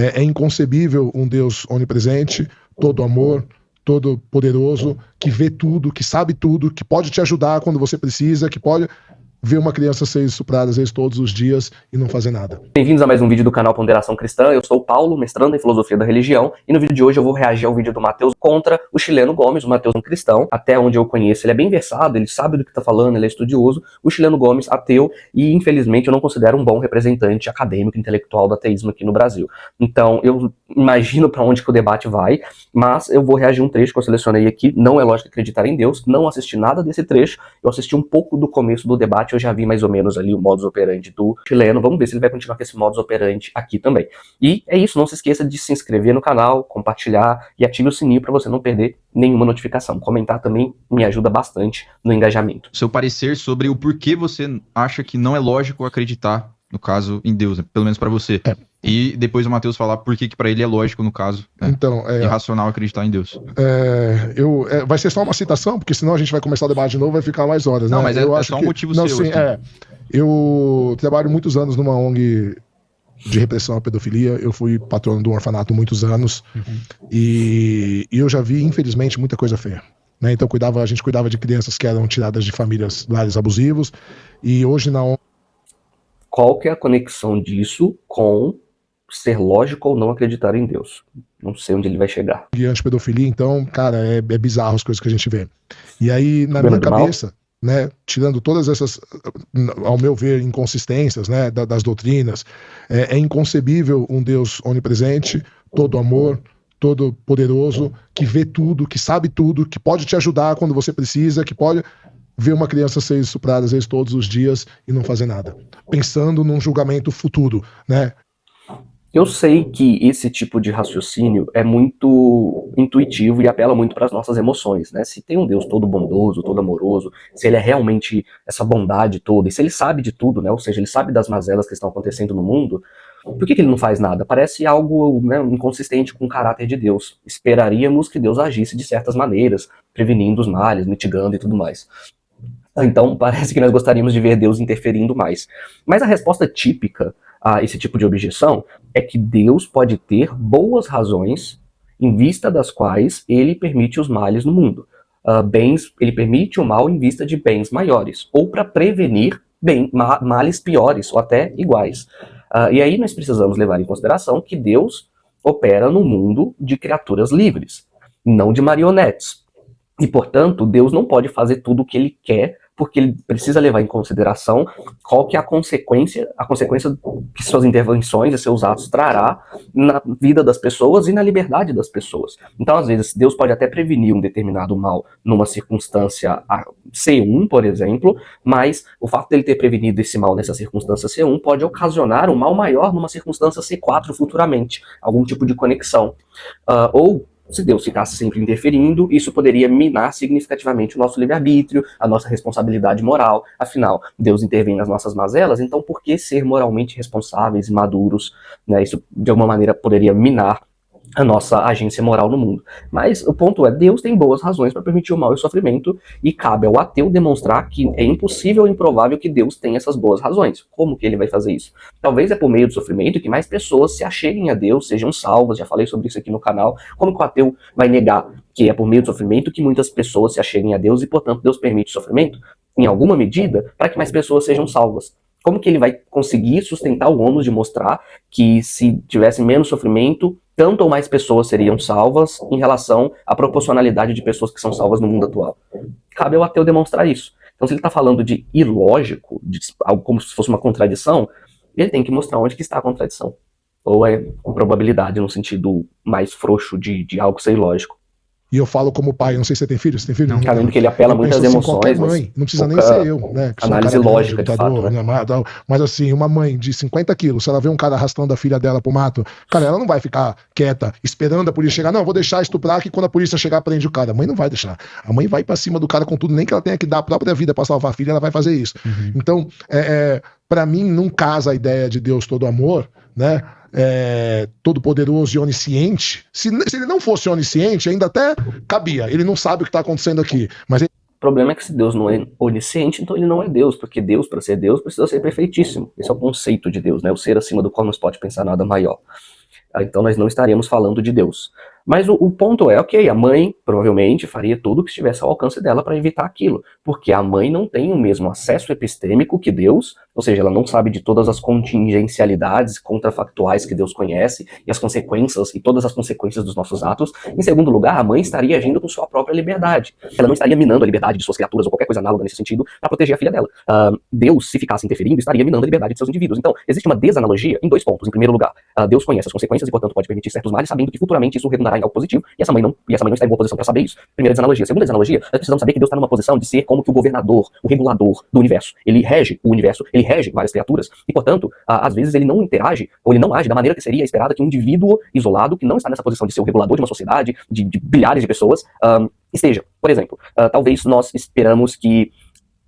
É inconcebível um Deus onipresente, todo amor, todo poderoso, que vê tudo, que sabe tudo, que pode te ajudar quando você precisa, que pode ver uma criança ser estuprada às vezes todos os dias e não fazer nada. Bem-vindos a mais um vídeo do canal Ponderação Cristã. Eu sou o Paulo, mestrando em Filosofia da Religião, e no vídeo de hoje eu vou reagir ao vídeo do Matheus contra o Chileno Gomes. O Matheus é um cristão, até onde eu conheço, ele é bem versado, ele sabe do que está falando, ele é estudioso. O Chileno Gomes, ateu, e infelizmente eu não considero um bom representante acadêmico, intelectual do ateísmo aqui no Brasil. Então eu imagino para onde que o debate vai, mas eu vou reagir a um trecho que eu selecionei aqui. Não é lógico acreditar em Deus, não assisti nada desse trecho, eu assisti um pouco do começo do debate, eu já vi mais ou menos ali o modus operandi do chileno. Vamos ver se ele vai continuar com esse modus operandi aqui também. E é isso, não se esqueça de se inscrever no canal, compartilhar e ative o sininho para você não perder nenhuma notificação. Comentar também me ajuda bastante no engajamento. Seu parecer sobre o porquê você acha que não é lógico acreditar, no caso, em Deus, né? Pelo menos para você. E depois o Matheus falar por que para ele é lógico, no caso, então, irracional acreditar em Deus. Vai ser só uma citação, porque senão a gente vai começar o debate de novo, vai ficar mais horas. Não, né? mas é só um motivo seu. Sim, eu trabalho muitos anos numa ONG de repressão à pedofilia. Eu fui patrono de um orfanato muitos anos. E eu já vi, infelizmente, muita coisa feia. Né? Então a gente cuidava de crianças que eram tiradas de famílias, lares abusivos. E hoje na ONG... Qual que é a conexão disso com ser lógico ou não acreditar em Deus? Não sei onde ele vai chegar. E antipedofilia, então, cara, é bizarro as coisas que a gente vê. E aí, na minha cabeça, né, tirando todas essas, ao meu ver, inconsistências, né, das doutrinas, é inconcebível um Deus onipresente, todo amor, todo poderoso, que vê tudo, que sabe tudo, que pode te ajudar quando você precisa, que pode ver uma criança ser estuprada às vezes todos os dias e não fazer nada. Pensando num julgamento futuro, né? Eu sei que esse tipo de raciocínio é muito intuitivo e apela muito para as nossas emoções, né? Se tem um Deus todo bondoso, todo amoroso, se ele é realmente essa bondade toda, e se ele sabe de tudo, né? Ou seja, ele sabe das mazelas que estão acontecendo no mundo, por que ele não faz nada? Parece algo, né, inconsistente com o caráter de Deus. Esperaríamos que Deus agisse de certas maneiras, prevenindo os males, mitigando e tudo mais. Então parece que nós gostaríamos de ver Deus interferindo mais. Mas a resposta típica a esse tipo de objeção é que Deus pode ter boas razões em vista das quais ele permite os males no mundo. Ele permite o mal em vista de bens maiores, ou para prevenir males piores, ou até iguais. E aí nós precisamos levar em consideração que Deus opera no mundo de criaturas livres, não de marionetes. E, portanto, Deus não pode fazer tudo o que ele quer, porque ele precisa levar em consideração qual que é a consequência que suas intervenções e seus atos trará na vida das pessoas e na liberdade das pessoas. Então, às vezes, Deus pode até prevenir um determinado mal numa circunstância C1, por exemplo, mas o fato dele ter prevenido esse mal nessa circunstância C1 pode ocasionar um mal maior numa circunstância C4 futuramente, algum tipo de conexão. Se Deus ficasse sempre interferindo, isso poderia minar significativamente o nosso livre-arbítrio, a nossa responsabilidade moral. Afinal, Deus intervém nas nossas mazelas, então por que ser moralmente responsáveis e maduros? Né? Isso, de alguma maneira, poderia minar a nossa agência moral no mundo. Mas o ponto é, Deus tem boas razões para permitir o mal e o sofrimento, e cabe ao ateu demonstrar que é impossível ou improvável que Deus tenha essas boas razões. Como que ele vai fazer isso? Talvez é por meio do sofrimento que mais pessoas se acheguem a Deus, sejam salvas, já falei sobre isso aqui no canal. Como que o ateu vai negar que é por meio do sofrimento que muitas pessoas se acheguem a Deus e, portanto, Deus permite o sofrimento, em alguma medida, para que mais pessoas sejam salvas? Como que ele vai conseguir sustentar o ônus de mostrar que se tivesse menos sofrimento, tanto ou mais pessoas seriam salvas em relação à proporcionalidade de pessoas que são salvas no mundo atual? Cabe ao ateu demonstrar isso. Então, se ele está falando de ilógico, de algo como se fosse uma contradição, ele tem que mostrar onde que está a contradição. Ou é com probabilidade, no sentido mais frouxo de algo ser ilógico. E eu falo como pai, não sei se você tem filho, Não, caramba, que ele apela muito às emoções. Mãe, não precisa nem ser eu, né? Análise lógica, de fato, né? Mas assim, uma mãe de 50 quilos, se ela vê um cara arrastando a filha dela pro mato, cara, ela não vai ficar quieta, esperando a polícia chegar. Não, vou deixar estuprar, que quando a polícia chegar, prende o cara. A mãe não vai deixar. A mãe vai pra cima do cara com tudo, nem que ela tenha que dar a própria vida pra salvar a filha, ela vai fazer isso. Então, pra mim, não casa a ideia de Deus todo amor, né? Todo poderoso e onisciente. Se ele não fosse onisciente, ainda até cabia. Ele não sabe o que está acontecendo aqui, mas ele... O problema é que se Deus não é onisciente, então ele não é Deus, porque Deus, para ser Deus, precisa ser perfeitíssimo. Esse é o conceito de Deus, né? O ser acima do qual não se pode pensar nada maior. Então nós não estaríamos falando de Deus. Mas o ponto é, ok, a mãe provavelmente faria tudo o que estivesse ao alcance dela para evitar aquilo, porque a mãe não tem o mesmo acesso epistêmico que Deus, ou seja, ela não sabe de todas as contingencialidades contrafactuais que Deus conhece, e as consequências, e todas as consequências dos nossos atos. Em segundo lugar, a mãe estaria agindo com sua própria liberdade. Ela não estaria minando a liberdade de suas criaturas ou qualquer coisa análoga nesse sentido para proteger a filha dela. Deus, se ficasse interferindo, estaria minando a liberdade de seus indivíduos. Então, existe uma desanalogia em 2 pontos. Em primeiro lugar, Deus conhece as consequências e, portanto, pode permitir certos males, sabendo que futuramente isso redundará em algo positivo, e essa mãe não está em boa posição para saber isso. Primeira desanalogia. Segunda desanalogia, nós precisamos saber que Deus está numa posição de ser como que o governador, o regulador do universo. Ele rege o universo, ele rege várias criaturas, e, portanto, às vezes ele não interage, ou ele não age da maneira que seria esperada que um indivíduo isolado, que não está nessa posição de ser o regulador de uma sociedade, de bilhares de pessoas, esteja. Por exemplo, talvez nós esperamos que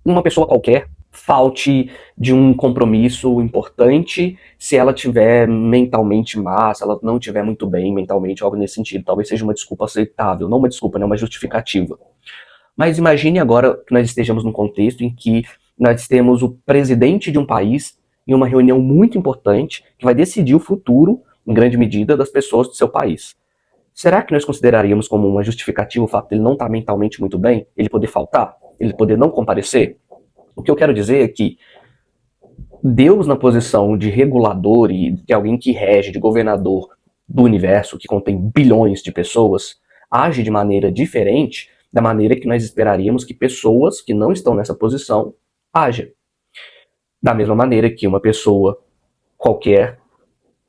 uma pessoa qualquer falte de um compromisso importante se ela tiver mentalmente má, se ela não estiver muito bem mentalmente, algo nesse sentido. Talvez seja uma desculpa aceitável, não uma desculpa, não uma justificativa. Mas imagine agora que nós estejamos num contexto em que nós temos o presidente de um país em uma reunião muito importante que vai decidir o futuro, em grande medida, das pessoas do seu país. Será que nós consideraríamos como uma justificativa o fato de ele não estar mentalmente muito bem, ele poder faltar, ele poder não comparecer? O que eu quero dizer é que Deus, na posição de regulador e de alguém que rege, de governador do universo, que contém bilhões de pessoas, age de maneira diferente da maneira que nós esperaríamos que pessoas que não estão nessa posição ajam. Da mesma maneira que uma pessoa qualquer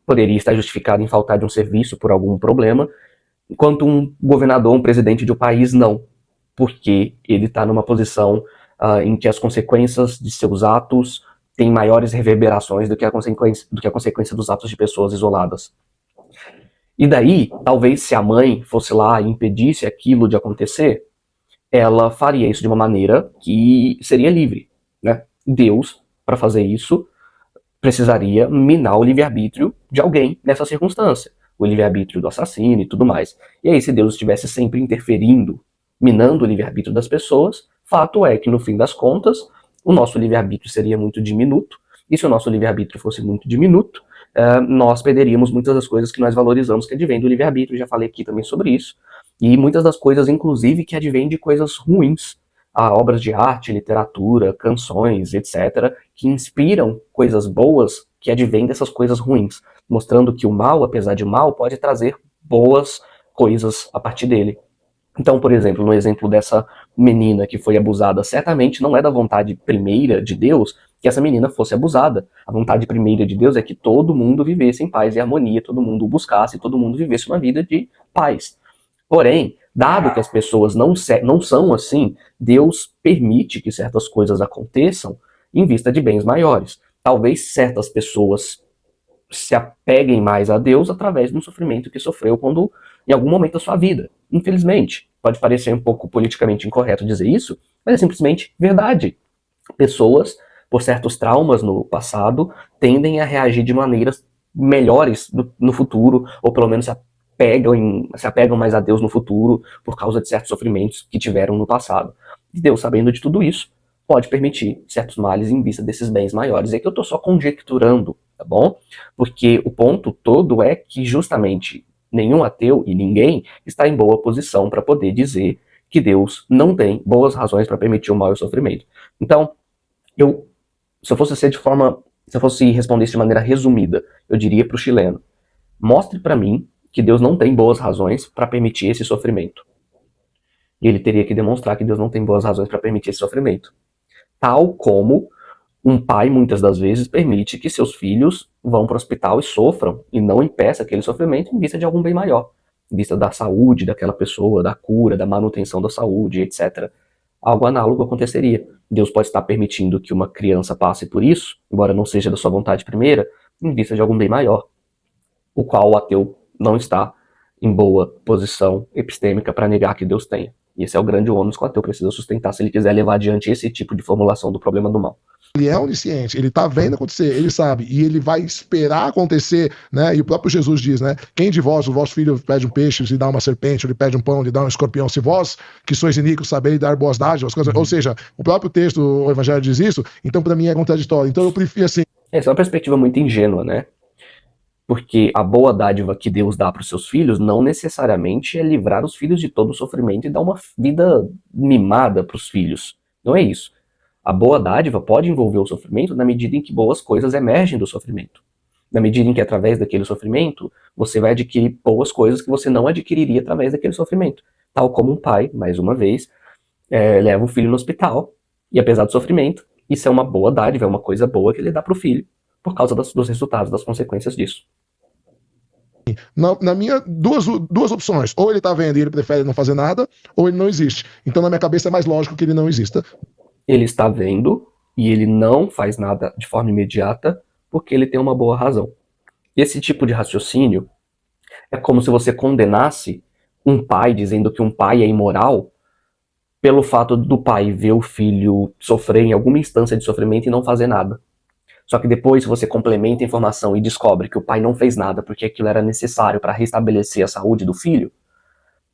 poderia estar justificada em faltar de um serviço por algum problema, enquanto um governador, um presidente de um país, não. Porque ele está numa posição em que as consequências de seus atos têm maiores reverberações do que a consequência dos atos de pessoas isoladas. E daí, talvez se a mãe fosse lá e impedisse aquilo de acontecer, ela faria isso de uma maneira que seria livre, né? Deus, para fazer isso, precisaria minar o livre-arbítrio de alguém nessa circunstância. O livre-arbítrio do assassino e tudo mais. E aí, se Deus estivesse sempre interferindo, minando o livre-arbítrio das pessoas, fato é que, no fim das contas, o nosso livre-arbítrio seria muito diminuto, e se o nosso livre-arbítrio fosse muito diminuto, nós perderíamos muitas das coisas que nós valorizamos que advém do livre-arbítrio, já falei aqui também sobre isso, e muitas das coisas, inclusive, que advêm de coisas ruins, obras de arte, literatura, canções, etc., que inspiram coisas boas que advêm dessas coisas ruins, mostrando que o mal, apesar de mal, pode trazer boas coisas a partir dele. Então, por exemplo, no exemplo dessa menina que foi abusada, certamente não é da vontade primeira de Deus que essa menina fosse abusada. A vontade primeira de Deus é que todo mundo vivesse em paz e harmonia, todo mundo o buscasse, todo mundo vivesse uma vida de paz. Porém, dado que as pessoas não são assim, Deus permite que certas coisas aconteçam em vista de bens maiores. Talvez certas pessoas se apeguem mais a Deus através do sofrimento que sofreu em algum momento da sua vida. Infelizmente, pode parecer um pouco politicamente incorreto dizer isso, mas é simplesmente verdade. Pessoas, por certos traumas no passado, tendem a reagir de maneiras melhores no futuro, ou pelo menos se apegam mais a Deus no futuro por causa de certos sofrimentos que tiveram no passado. E Deus, sabendo de tudo isso, pode permitir certos males em vista desses bens maiores. É que eu estou só conjecturando, tá bom? Porque o ponto todo é que justamente nenhum ateu e ninguém está em boa posição para poder dizer que Deus não tem boas razões para permitir o mal e o sofrimento. Então, se eu fosse responder isso de maneira resumida, eu diria para o chileno: mostre para mim que Deus não tem boas razões para permitir esse sofrimento. E ele teria que demonstrar que Deus não tem boas razões para permitir esse sofrimento. Tal como um pai, muitas das vezes, permite que seus filhos vão para o hospital e sofram, e não impeça aquele sofrimento em vista de algum bem maior, em vista da saúde daquela pessoa, da cura, da manutenção da saúde, etc. Algo análogo aconteceria. Deus pode estar permitindo que uma criança passe por isso, embora não seja da sua vontade primeira, em vista de algum bem maior, o qual o ateu não está em boa posição epistêmica para negar que Deus tenha. E esse é o grande ônus que o ateu precisa sustentar se ele quiser levar adiante esse tipo de formulação do problema do mal. Ele é onisciente, ele tá vendo acontecer, ele sabe, e ele vai esperar acontecer, né? E o próprio Jesus diz, né? Quem de vós, o vosso filho pede um peixe, lhe dá uma serpente, ou lhe pede um pão, lhe dá um escorpião? Se vós, que sois iníquos, sabeis dar boas dádivas, coisas... Ou seja, o próprio texto, o Evangelho diz isso, então para mim é contraditório. Então eu prefiro assim... Essa é uma perspectiva muito ingênua, né? Porque a boa dádiva que Deus dá para os seus filhos não necessariamente é livrar os filhos de todo o sofrimento e dar uma vida mimada para os filhos. Não é isso. A boa dádiva pode envolver o sofrimento na medida em que boas coisas emergem do sofrimento. Na medida em que, através daquele sofrimento, você vai adquirir boas coisas que você não adquiriria através daquele sofrimento. Tal como um pai, mais uma vez, leva o filho no hospital, e apesar do sofrimento, isso é uma boa dádiva, é uma coisa boa que ele dá para o filho, por causa dos resultados, das consequências disso. Na minha, duas opções. Ou ele tá vendo e ele prefere não fazer nada, ou ele não existe. Então, na minha cabeça, é mais lógico que ele não exista. Ele está vendo e ele não faz nada de forma imediata porque ele tem uma boa razão. Esse tipo de raciocínio é como se você condenasse um pai dizendo que um pai é imoral pelo fato do pai ver o filho sofrer em alguma instância de sofrimento e não fazer nada. Só que depois você complementa a informação e descobre que o pai não fez nada porque aquilo era necessário para restabelecer a saúde do filho,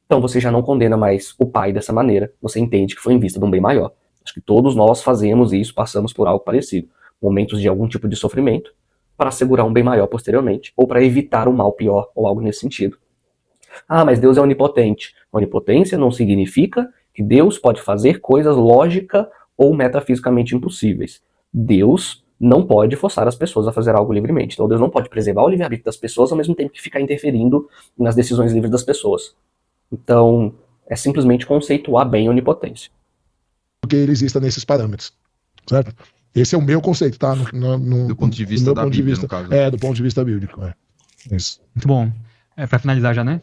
então você já não condena mais o pai dessa maneira, você entende que foi em vista de um bem maior. Acho que todos nós fazemos isso, passamos por algo parecido. Momentos de algum tipo de sofrimento para assegurar um bem maior posteriormente, ou para evitar um mal pior, ou algo nesse sentido. Ah, mas Deus é onipotente. Onipotência não significa que Deus pode fazer coisas lógica ou metafisicamente impossíveis. Deus não pode forçar as pessoas a fazer algo livremente. Então Deus não pode preservar o livre-arbítrio das pessoas ao mesmo tempo que ficar interferindo nas decisões livres das pessoas. Então, é simplesmente conceituar bem a onipotência. Porque ele exista nesses parâmetros, certo? Esse é o meu conceito, tá? Do ponto de vista da Bíblia, no caso. Do ponto de vista bíblico, Isso. Muito bom. Pra finalizar já, né?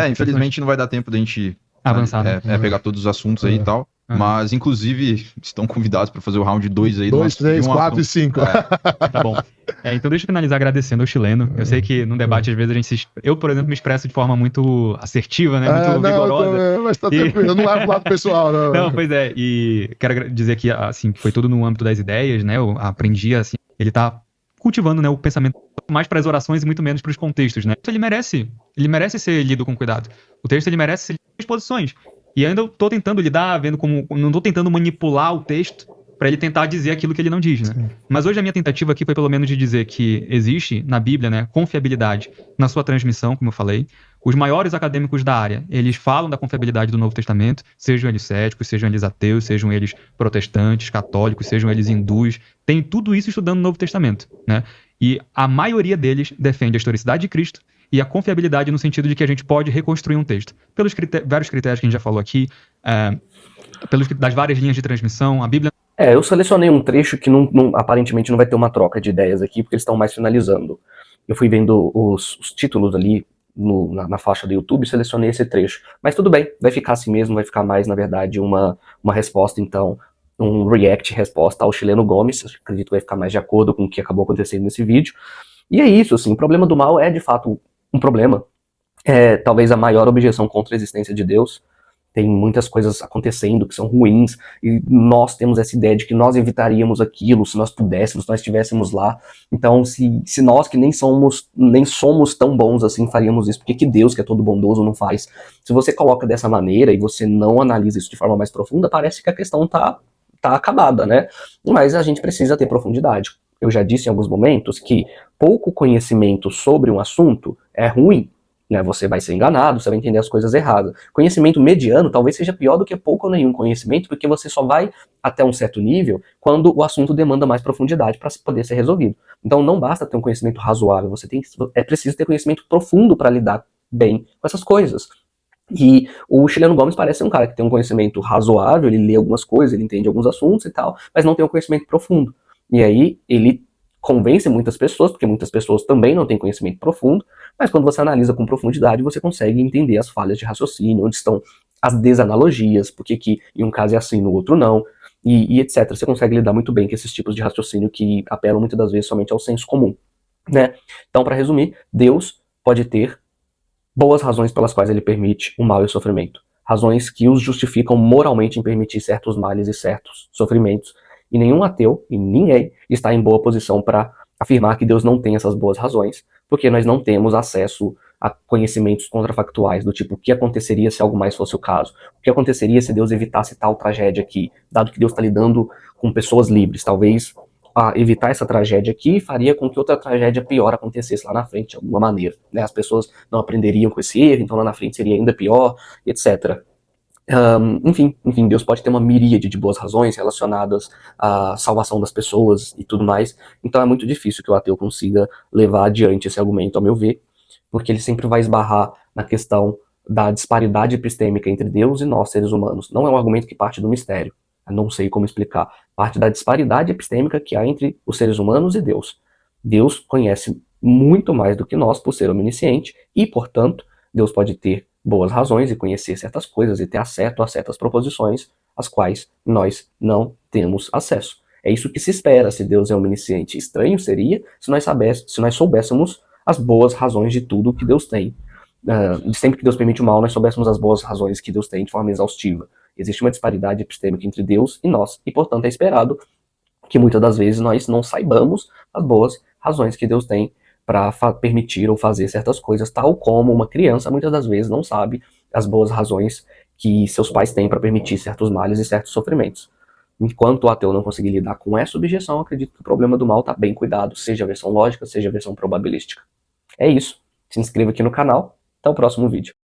Infelizmente não vai dar tempo da gente avançar, né? Pegar todos os assuntos aí e tal. Mas, inclusive, estão convidados para fazer o round 2 aí. 2, 3, 4 e 5. Tá bom. Então deixa eu finalizar agradecendo ao chileno. Eu sei que num debate, às vezes, eu, por exemplo, me expresso de forma muito assertiva, né? Muito vigorosa. Mas tá tranquilo, eu não levo o lado pessoal, não. Não, pois é. E quero dizer que, assim, foi tudo no âmbito das ideias, né? Eu aprendi, assim, ele tá cultivando, né, o pensamento mais para as orações e muito menos para os contextos, né? Ele merece ser lido com cuidado. O texto, ele merece ser lido com exposições. E ainda eu tô tentando lidar, não tô tentando manipular o texto para ele tentar dizer aquilo que ele não diz, né? Sim. Mas hoje a minha tentativa aqui foi pelo menos de dizer que existe na Bíblia, né, confiabilidade na sua transmissão, como eu falei. Os maiores acadêmicos da área, eles falam da confiabilidade do Novo Testamento, sejam eles céticos, sejam eles ateus, sejam eles protestantes, católicos, sejam eles hindus, tem tudo isso estudando o Novo Testamento, né? E a maioria deles defende a historicidade de Cristo e a confiabilidade no sentido de que a gente pode reconstruir um texto. Pelos vários critérios que a gente já falou aqui, das várias linhas de transmissão, a Bíblia... Eu selecionei um trecho que aparentemente não vai ter uma troca de ideias aqui, porque eles estão mais finalizando. Eu fui vendo os títulos ali na faixa do YouTube e selecionei esse trecho. Mas tudo bem, vai ficar assim mesmo, vai ficar mais, na verdade, uma resposta, então, um react-resposta ao chileno Gomes. Acredito que vai ficar mais de acordo com o que acabou acontecendo nesse vídeo. E é isso, assim, o problema do mal é, de fato, um problema. É talvez a maior objeção contra a existência de Deus. Tem muitas coisas acontecendo que são ruins, e nós temos essa ideia de que nós evitaríamos aquilo se nós pudéssemos, se nós estivéssemos lá. Então, se nós que nem somos tão bons assim faríamos isso, por que Deus, que é todo bondoso, não faz? Se você coloca dessa maneira e você não analisa isso de forma mais profunda, parece que a questão tá acabada, né? Mas a gente precisa ter profundidade. Eu já disse em alguns momentos que pouco conhecimento sobre um assunto é ruim. Né, você vai ser enganado, você vai entender as coisas erradas. Conhecimento mediano talvez seja pior do que pouco ou nenhum conhecimento, porque você só vai até um certo nível quando o assunto demanda mais profundidade para poder ser resolvido. Então não basta ter um conhecimento razoável, é preciso ter conhecimento profundo para lidar bem com essas coisas. E o chileno Gomes parece ser um cara que tem um conhecimento razoável, ele lê algumas coisas, ele entende alguns assuntos e tal, mas não tem um conhecimento profundo. E aí ele convence muitas pessoas, porque muitas pessoas também não têm conhecimento profundo, mas quando você analisa com profundidade, você consegue entender as falhas de raciocínio, onde estão as desanalogias, porque que em um caso é assim, no outro não, e etc. Você consegue lidar muito bem com esses tipos de raciocínio que apelam muitas das vezes somente ao senso comum, né? Então, para resumir, Deus pode ter boas razões pelas quais ele permite o mal e o sofrimento. Razões que os justificam moralmente em permitir certos males e certos sofrimentos. E nenhum ateu, e ninguém, está em boa posição para afirmar que Deus não tem essas boas razões, porque nós não temos acesso a conhecimentos contrafactuais, do tipo, o que aconteceria se algo mais fosse o caso? O que aconteceria se Deus evitasse tal tragédia aqui? Dado que Deus está lidando com pessoas livres, talvez evitar essa tragédia aqui faria com que outra tragédia pior acontecesse lá na frente, de alguma maneira, né? As pessoas não aprenderiam com esse erro, então lá na frente seria ainda pior, etc. Enfim, Deus pode ter uma miríade de boas razões relacionadas à salvação das pessoas e tudo mais, então é muito difícil que o ateu consiga levar adiante esse argumento, ao meu ver, porque ele sempre vai esbarrar na questão da disparidade epistêmica entre Deus e nós, seres humanos. Não é um argumento que parte do mistério, eu não sei como explicar, parte da disparidade epistêmica que há entre os seres humanos e Deus. Deus conhece muito mais do que nós, por ser onisciente, e, portanto, Deus pode ter boas razões e conhecer certas coisas e ter acesso a certas proposições, às quais nós não temos acesso. É isso que se espera se Deus é onisciente. Estranho seria se nós soubéssemos as boas razões de tudo que Deus tem. Sempre que Deus permite o mal, nós soubéssemos as boas razões que Deus tem de forma exaustiva. Existe uma disparidade epistêmica entre Deus e nós, e portanto é esperado que muitas das vezes nós não saibamos as boas razões que Deus tem para permitir ou fazer certas coisas, tal como uma criança muitas das vezes não sabe as boas razões que seus pais têm para permitir certos males e certos sofrimentos. Enquanto o ateu não conseguir lidar com essa objeção, acredito que o problema do mal está bem cuidado, seja a versão lógica, seja a versão probabilística. É isso. Se inscreva aqui no canal. Até o próximo vídeo.